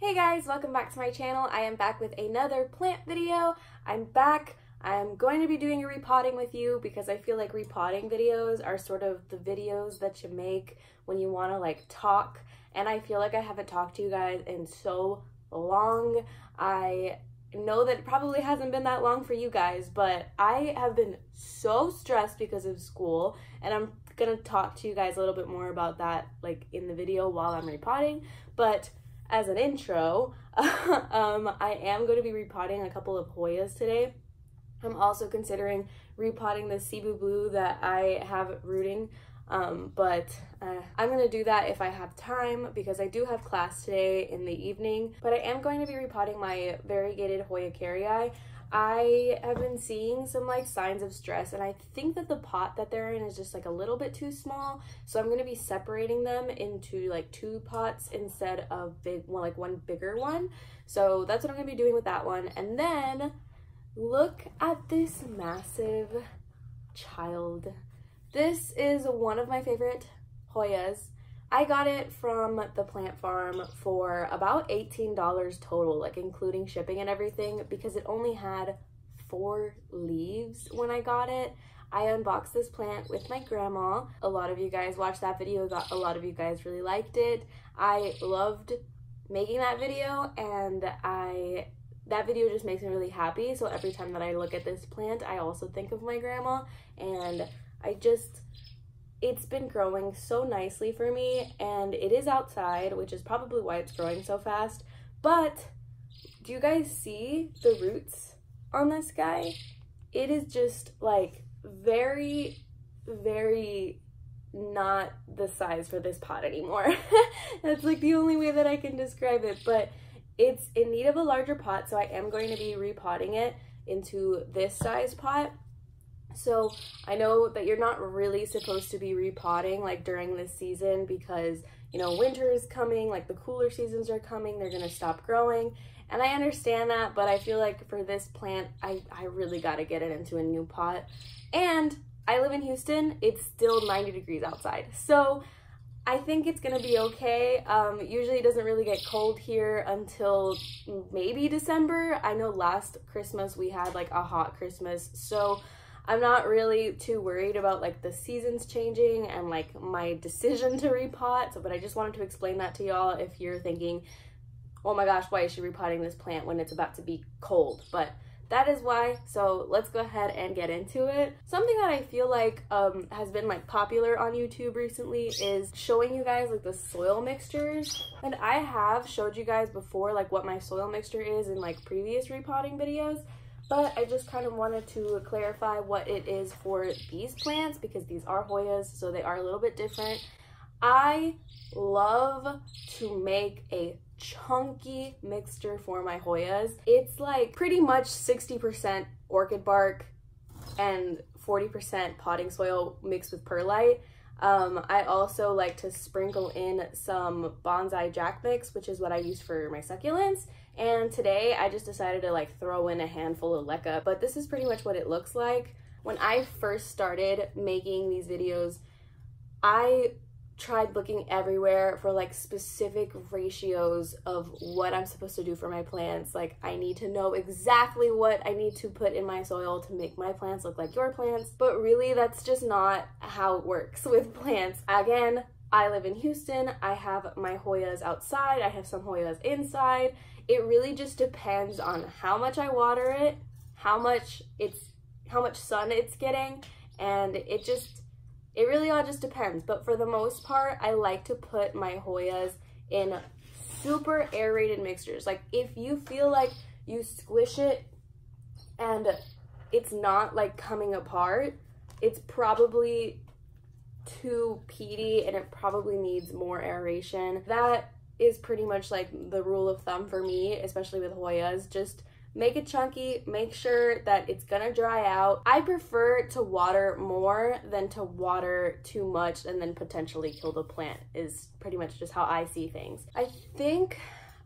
Hey guys, welcome back to my channel. I am back with another plant video. I'm back. I'm going to be doing a repotting with you because I feel like repotting videos are sort of the videos that you make when you want to like talk, and I feel like I haven't talked to you guys in so long. I know that it probably hasn't been that long for you guys, but I have been so stressed because of school, and I'm gonna talk to you guys a little bit more about that like in the video while I'm repotting. But as an intro, I am going to be repotting a couple of Hoyas today. I'm also considering repotting the Cebu Blue that I have rooting, but I'm going to do that if I have time because I do have class today in the evening. But I am going to be repotting my variegated Hoya kerrii. I have been seeing some like signs of stress, and I think that the pot that they're in is just like a little bit too small, so I'm going to be separating them into like 2 pots instead of one bigger one. So that's what I'm going to be doing with that one. And then look at this massive child. This is one of my favorite Hoyas. I got it from the plant farm for about $18 total, like including shipping and everything, because it only had 4 leaves when I got it. I unboxed this plant with my grandma. A lot of you guys watched that video. A lot of you guys really liked it. I loved making that video, and that video just makes me really happy. So every time that I look at this plant, I also think of my grandma, and it's been growing so nicely for me, and it is outside, which is probably why it's growing so fast. But do you guys see the roots on this guy? It is just like very, very not the size for this pot anymore. That's like the only way that I can describe it, but it's in need of a larger pot, so I am going to be repotting it into this size pot. So I know that you're not really supposed to be repotting like during this season because, you know, winter is coming, like the cooler seasons are coming, they're gonna stop growing, and I understand that, but I feel like for this plant, I really gotta get it into a new pot. And I live in Houston, it's still 90 degrees outside, so I think it's gonna be okay. Usually it doesn't really get cold here until maybe December. I know last Christmas we had like a hot Christmas, so I'm not really too worried about like the seasons changing and like my decision to repot. So, but I just wanted to explain that to y'all if you're thinking, oh my gosh, why is she repotting this plant when it's about to be cold? But that is why. So let's go ahead and get into it. Something that I feel like has been like popular on YouTube recently is showing you guys like the soil mixtures. And I have showed you guys before like what my soil mixture is in like previous repotting videos. But I just kind of wanted to clarify what it is for these plants because these are Hoyas, so they are a little bit different. I love to make a chunky mixture for my Hoyas. It's like pretty much 60% orchid bark and 40% potting soil mixed with perlite. I also like to sprinkle in some bonsai jack mix, which is what I use for my succulents. And today I just decided to like throw in a handful of leca, but this is pretty much what it looks like. When I first started making these videos, I tried looking everywhere for like specific ratios of what I'm supposed to do for my plants. Like I need to know exactly what I need to put in my soil to make my plants look like your plants, but really that's just not how it works with plants. Again, I live in Houston, I have my Hoyas outside, I have some Hoyas inside. It really just depends on how much I water it, how much sun it's getting, and it really all just depends. But for the most part, I like to put my Hoyas in super aerated mixtures. Like if you feel like you squish it and it's not like coming apart, it's probably too peaty and it probably needs more aeration. That is pretty much like the rule of thumb for me, especially with Hoyas. Just make it chunky, make sure that it's gonna dry out. I prefer to water more than to water too much and then potentially kill the plant, is pretty much just how I see things. I think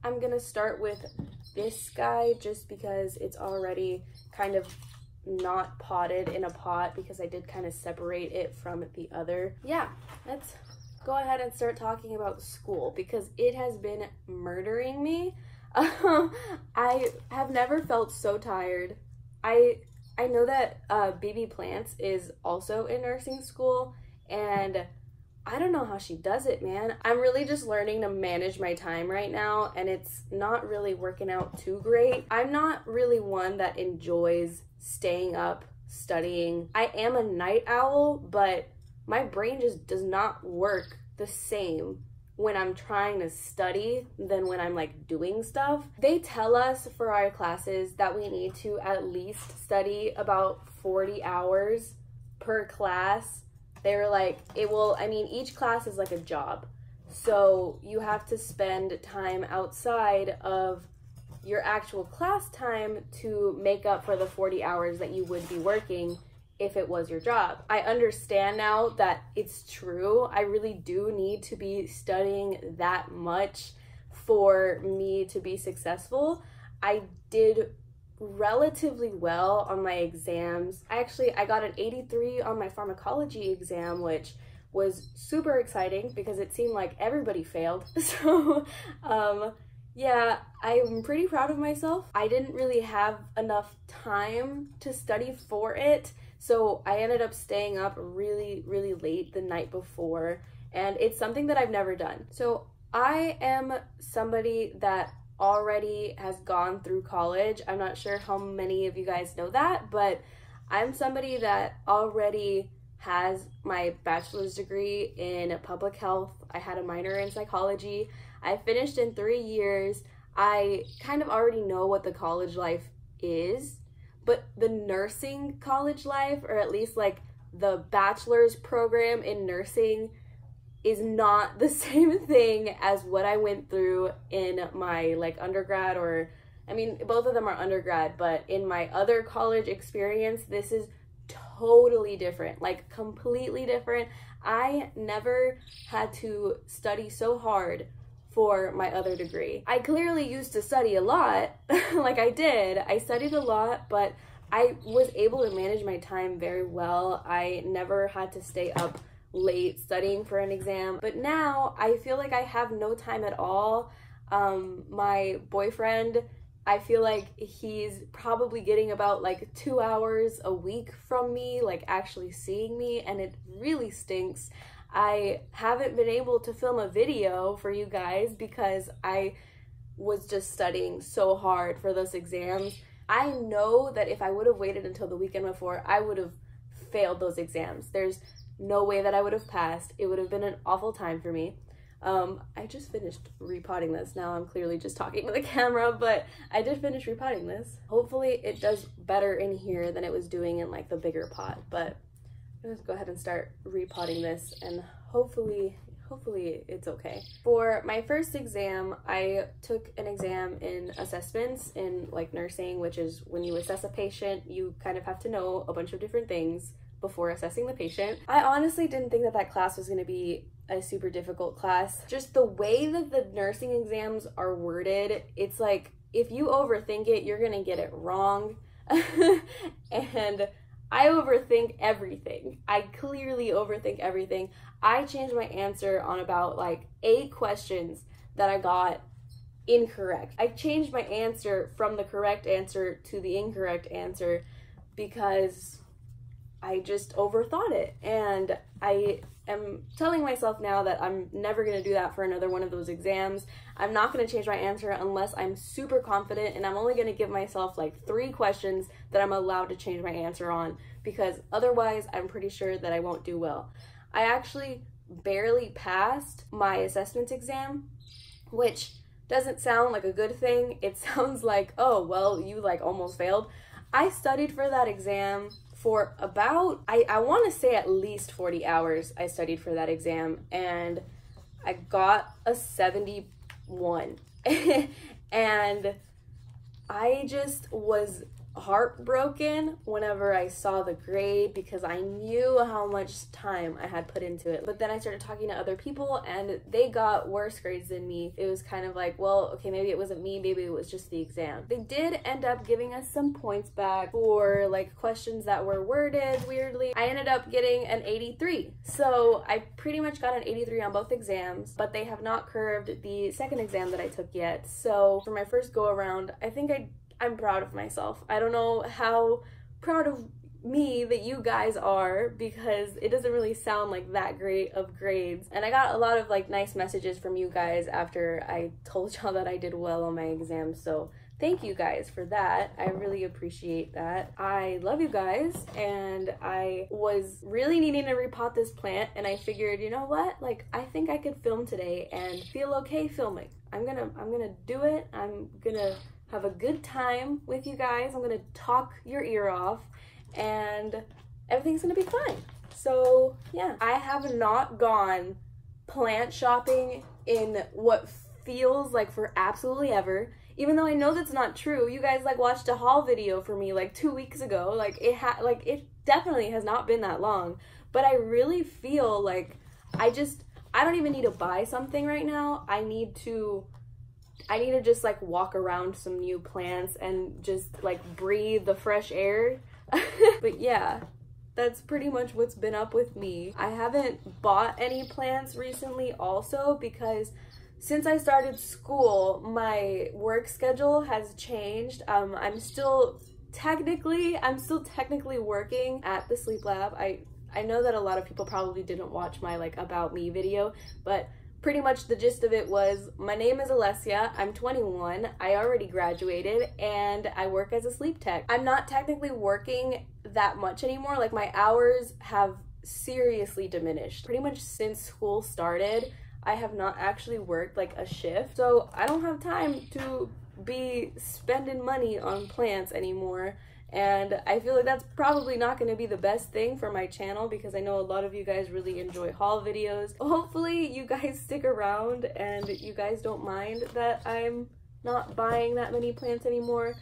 I'm gonna start with this guy just because it's already kind of not potted in a pot because I did kind of separate it from the other. Yeah, let's go ahead and start talking about school because it has been murdering me. I have never felt so tired. I know that BB Plants is also in nursing school, and I don't know how she does it, man. I'm really just learning to manage my time right now, and it's not really working out too great. I'm not really one that enjoys staying up studying. I am a night owl, but my brain just does not work the same when I'm trying to study than when I'm like doing stuff. They tell us for our classes that we need to at least study about 40 hours per class. They were like, each class is like a job. So you have to spend time outside of your actual class time to make up for the 40 hours that you would be working if it was your job. I understand now that it's true. I really do need to be studying that much for me to be successful. I did relatively well on my exams. I got an 83 on my pharmacology exam, which was super exciting because it seemed like everybody failed. So yeah, I'm pretty proud of myself. I didn't really have enough time to study for it, so I ended up staying up really, really late the night before, and it's something that I've never done. So I am somebody that already has gone through college. I'm not sure how many of you guys know that, but I'm somebody that already has my bachelor's degree in public health. I had a minor in psychology. I finished in 3 years. I kind of already know what the college life is, but the nursing college life, or at least like the bachelor's program in nursing, is not the same thing as what I went through in my like undergrad, or I mean both of them are undergrad, but in my other college experience, this is totally different, like completely different. I never had to study so hard for my other degree. I clearly used to study a lot, like I did. I studied a lot, but I was able to manage my time very well. I never had to stay up late studying for an exam, but now I feel like I have no time at all. My boyfriend, I feel like he's probably getting about like 2 hours a week from me, like actually seeing me, and it really stinks. I haven't been able to film a video for you guys because I was just studying so hard for those exams. I know that if I would have waited until the weekend before, I would have failed those exams. There's no way that I would have passed. It would have been an awful time for me. I just finished repotting this. Now I'm clearly just talking to the camera, but I did finish repotting this. Hopefully it does better in here than it was doing in like the bigger pot, but let's go ahead and start repotting this, and hopefully it's okay. For my first exam, I took an exam in assessments in like nursing, which is when you assess a patient, you kind of have to know a bunch of different things before assessing the patient. I honestly didn't think that that class was going to be a super difficult class. Just the way that the nursing exams are worded, it's like if you overthink it, you're going to get it wrong. And I overthink everything. I clearly overthink everything. I changed my answer on about like 8 questions that I got incorrect. I changed my answer from the correct answer to the incorrect answer because I just overthought it. And I am telling myself now that I'm never going to do that for another one of those exams. I'm not going to change my answer unless I'm super confident, and I'm only going to give myself like 3 questions that I'm allowed to change my answer on, because otherwise I'm pretty sure that I won't do well. I actually barely passed my assessment exam, which doesn't sound like a good thing. It sounds like, oh, well, you like almost failed. I studied for that exam for about, I want to say at least 40 hours I studied for that exam, and I got a 71. And I just was heartbroken whenever I saw the grade because I knew how much time I had put into it. But then I started talking to other people and they got worse grades than me. It was kind of like, well, okay, maybe it wasn't me, maybe it was just the exam. They did end up giving us some points back for like questions that were worded weirdly. I ended up getting an 83. So I pretty much got an 83 on both exams, but they have not curved the second exam that I took yet. So for my first go around, I think I'm proud of myself. I don't know how proud of me that you guys are because it doesn't really sound like that great of grades. And I got a lot of like nice messages from you guys after I told y'all that I did well on my exams. So thank you guys for that. I really appreciate that. I love you guys, and I was really needing to repot this plant, and I figured, you know what? Like, I think I could film today and feel okay filming. I'm gonna do it. I'm gonna have a good time with you guys. I'm gonna talk your ear off, and everything's gonna be fine. So yeah, I have not gone plant shopping in what feels like for absolutely ever. Even though I know that's not true. You guys like watched a haul video for me like 2 weeks ago. Like it definitely has not been that long. But I really feel like I don't even need to buy something right now. I need to just like walk around some new plants and just like breathe the fresh air. But yeah, that's pretty much what's been up with me. I haven't bought any plants recently also because since I started school, my work schedule has changed. I'm still technically working at the sleep lab. I know that a lot of people probably didn't watch my like about me video, but pretty much the gist of it was my name is Alessia, I'm 21, I already graduated, and I work as a sleep tech. I'm not technically working that much anymore. Like my hours have seriously diminished. Pretty much since school started, I have not actually worked like a shift, so I don't have time to be spending money on plants anymore, and I feel like that's probably not going to be the best thing for my channel because I know a lot of you guys really enjoy haul videos. Hopefully you guys stick around and you guys don't mind that I'm not buying that many plants anymore.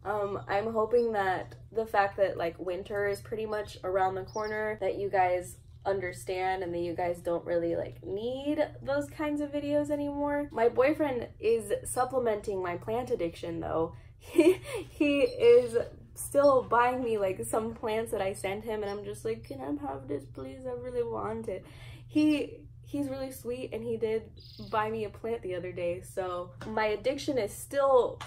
I'm hoping that the fact that like winter is pretty much around the corner, that you guys understand and that you guys don't really like need those kinds of videos anymore. My boyfriend is supplementing my plant addiction though. He is still buying me like some plants that I sent him, and I'm just like, can I have this please? I really want it. He's really sweet, and he did buy me a plant the other day. So my addiction is still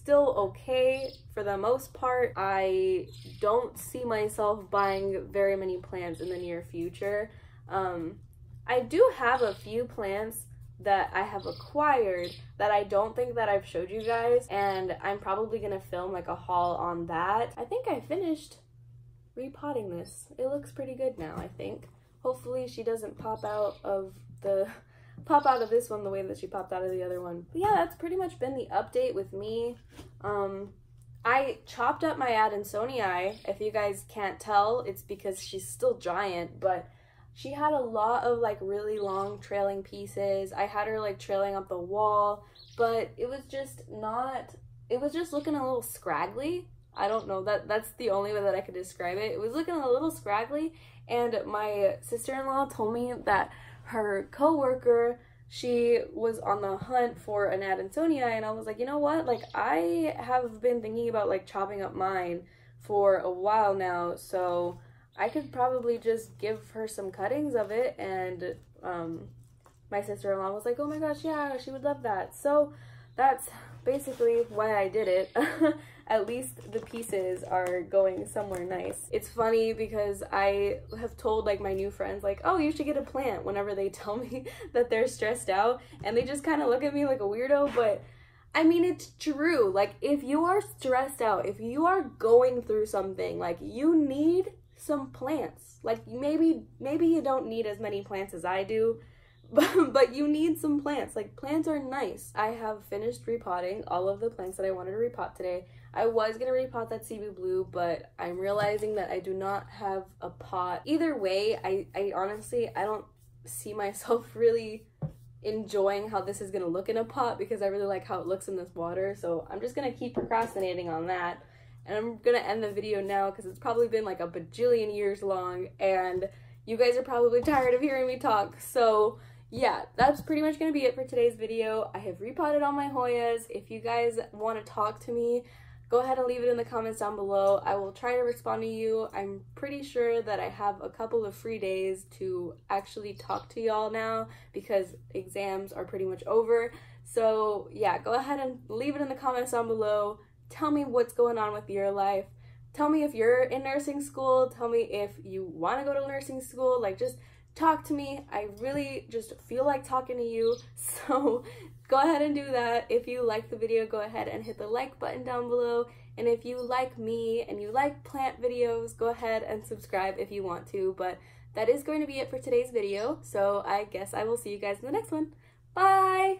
okay for the most part. I don't see myself buying very many plants in the near future. I do have a few plants that I have acquired that I don't think that I've showed you guys, and I'm probably gonna film like a haul on that. I think I finished repotting this. It looks pretty good now, I think. Hopefully she doesn't pop out of this one the way that she popped out of the other one. But yeah, that's pretty much been the update with me. I chopped up my Adansonii. If you guys can't tell, it's because she's still giant, but she had a lot of like really long trailing pieces. I had her like trailing up the wall, but it was just looking a little scraggly. I don't know, that's the only way that I could describe it. It was looking a little scraggly, and my sister-in-law told me that her co-worker, she was on the hunt for an Adansonii, and I was like, you know what? Like, I have been thinking about like chopping up mine for a while now, so I could probably just give her some cuttings of it. And my sister-in-law was like, oh my gosh, yeah, she would love that. So that's basically why I did it. At least the pieces are going somewhere nice. It's funny because I have told like my new friends like, oh, you should get a plant whenever they tell me that they're stressed out, and they just kind of look at me like a weirdo. But I mean, it's true. Like, if you are stressed out, if you are going through something, like, you need some plants. Like, maybe you don't need as many plants as I do, but you need some plants. Like, plants are nice. I have finished repotting all of the plants that I wanted to repot today. I was gonna repot that Cebu Blue, but I'm realizing that I do not have a pot. Either way, I honestly, I don't see myself really enjoying how this is gonna look in a pot because I really like how it looks in this water. So I'm just gonna keep procrastinating on that. and I'm gonna end the video now because it's probably been like a bajillion years long and you guys are probably tired of hearing me talk. So yeah, that's pretty much gonna be it for today's video. I have repotted all my Hoyas. If you guys want to talk to me, go ahead and leave it in the comments down below. I will try to respond to you. I'm pretty sure that I have a couple of free days to actually talk to y'all now because exams are pretty much over. So yeah, go ahead and leave it in the comments down below. Tell me what's going on with your life. Tell me if you're in nursing school. Tell me if you want to go to nursing school. Like, just talk to me. I really just feel like talking to you. So go ahead and do that. If you like the video, go ahead and hit the like button down below. And if you like me and you like plant videos, go ahead and subscribe if you want to. But that is going to be it for today's video. So I guess I will see you guys in the next one. Bye!